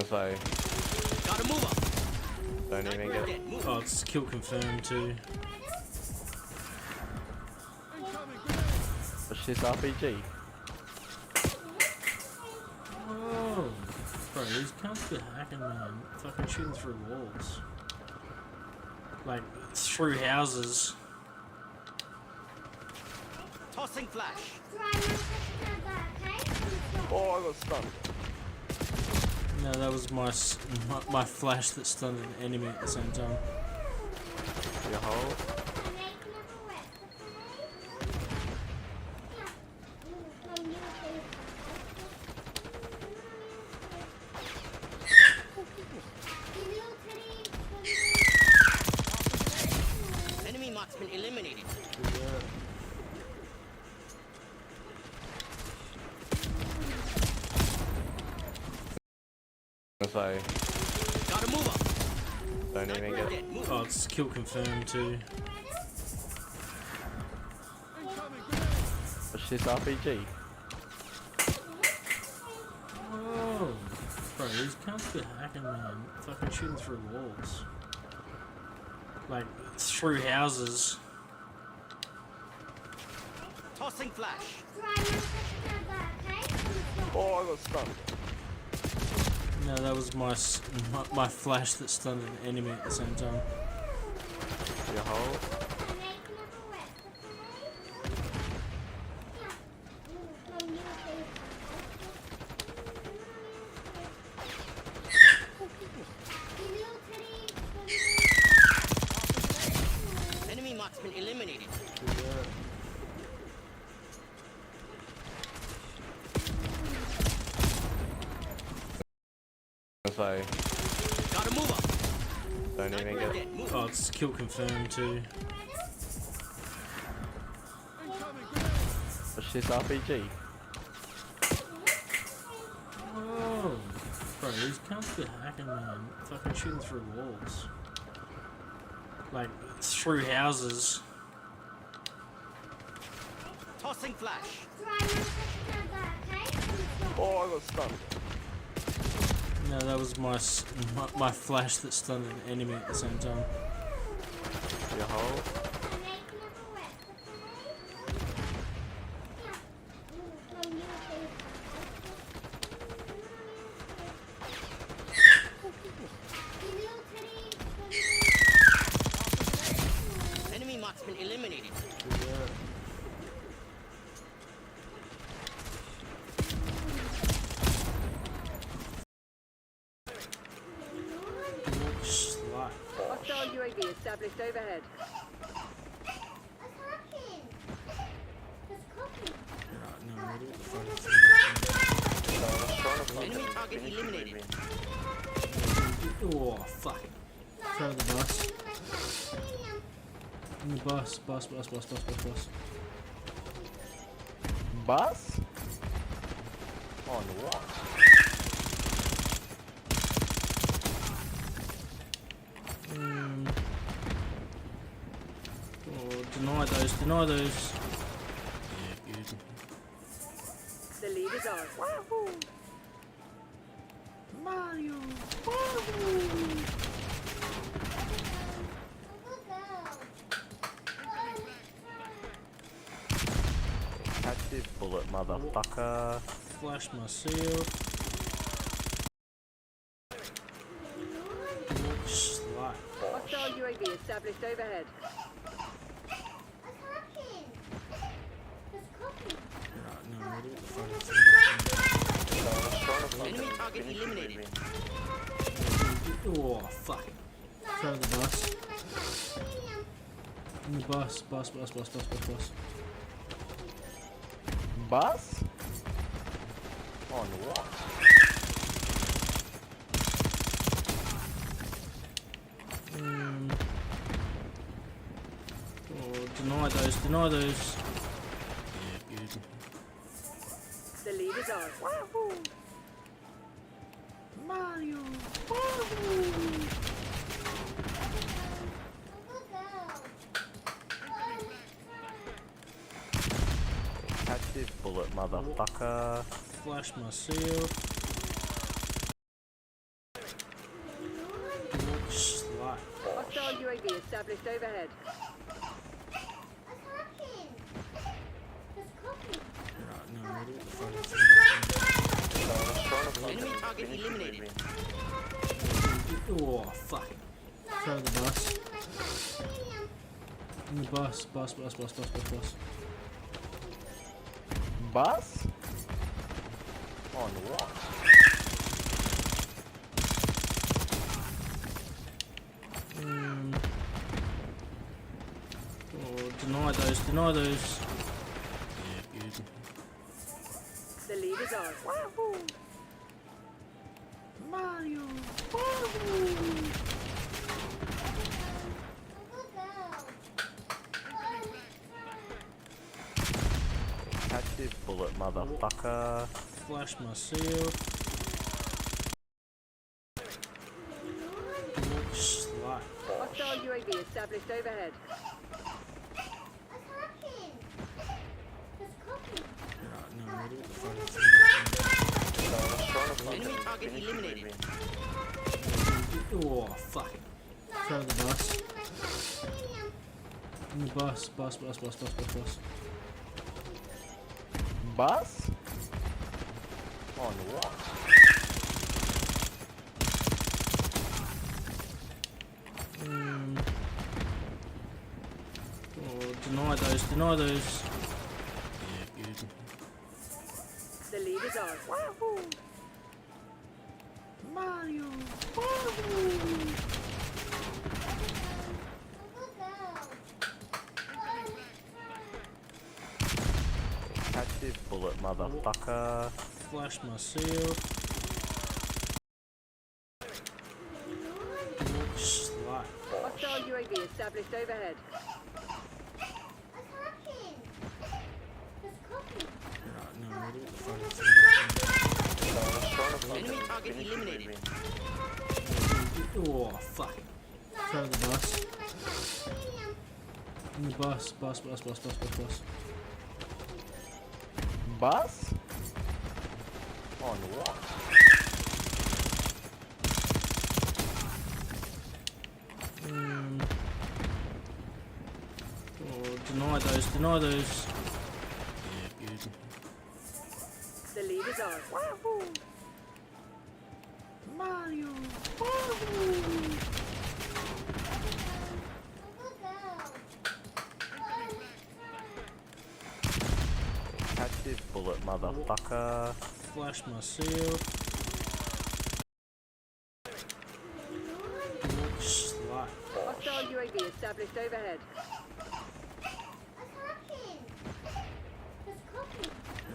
So Gotta move up. don't even get it. Oh, it's kill confirmed too. What's this RPG? Oh, bro, these cunts be hacking, man. Fucking shooting through walls. Like, through houses. Tossing flash. Oh, I got stunned. No, that was my flash that stunned an enemy at the same time. Your hole. Enemy marksman eliminated. So Gotta move up. don't even get it. Oh, it's kill confirmed too. What's this RPG? Oh, bro, these cunts be hacking, man. Fucking shooting through walls. Like, through houses. Tossing flash. Oh, I got stunned. No, that was my flash that stunned an enemy at the same time. Your hole. Enemy marksman eliminated. So Gotta move up. don't even get it. Oh, it's kill confirmed too. What's this RPG? Oh, bro, these cunts be hacking, man. Fucking shooting through walls. Like, through houses. Tossing flash. Oh, I got stunned. No, that was my flash that stunned an enemy at the same time. Your hole. Enemy marksman eliminated. Slut. Hostile UAV established overhead. Right, no, ready? What the fuck is Enemy target eliminated. this? Oh, fuck. Throw the bus. In the bus. Bus. Bus? On what? Oh, deny those. Yeah, good. The lead is ours. Mario. Catch this bullet, motherfucker. Flash myself. Slut. Hostile UAV established overhead. Right, no, ready? What the fuck is Enemy target eliminated. this? Oh, fuck. Throw the bus. In the bus. Bus? On what? Oh, deny those. Yeah, good. The lead is ours. Mario. Catch this bullet, motherfucker. Flash myself. UAV established overhead. Right, no, ready? What the fuck is Enemy target eliminated. Oh, fuck. Throw the bus. In the bus. Bus. Bus? On what? Oh, deny those. Yeah, good. The lead is ours. Mario! Catch this bullet, motherfucker. Flash myself. Slut. Hostile UAV established overhead. Right, no, ready? What the fuck is Enemy target eliminated. Oh, fuck. Throw the bus. In the bus. Bus? On what? Oh, deny those. Yeah, good. The lead is ours. Mario! Catch this bullet, motherfucker. Flash myself. Slut. Hostile UAV established overhead. Right, no, ready? What the fuck Enemy target eliminated. Oh, fuck. Throw the bus. In the bus. Bus? On what? Oh, deny those. Yeah, good. The lead is ours. Mario! Catch this bullet, motherfucker. Flash myself. Slut. Hostile UAV established overhead.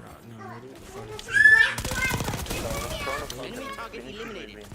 Right, no, ready? What the fuck Enemy target eliminated.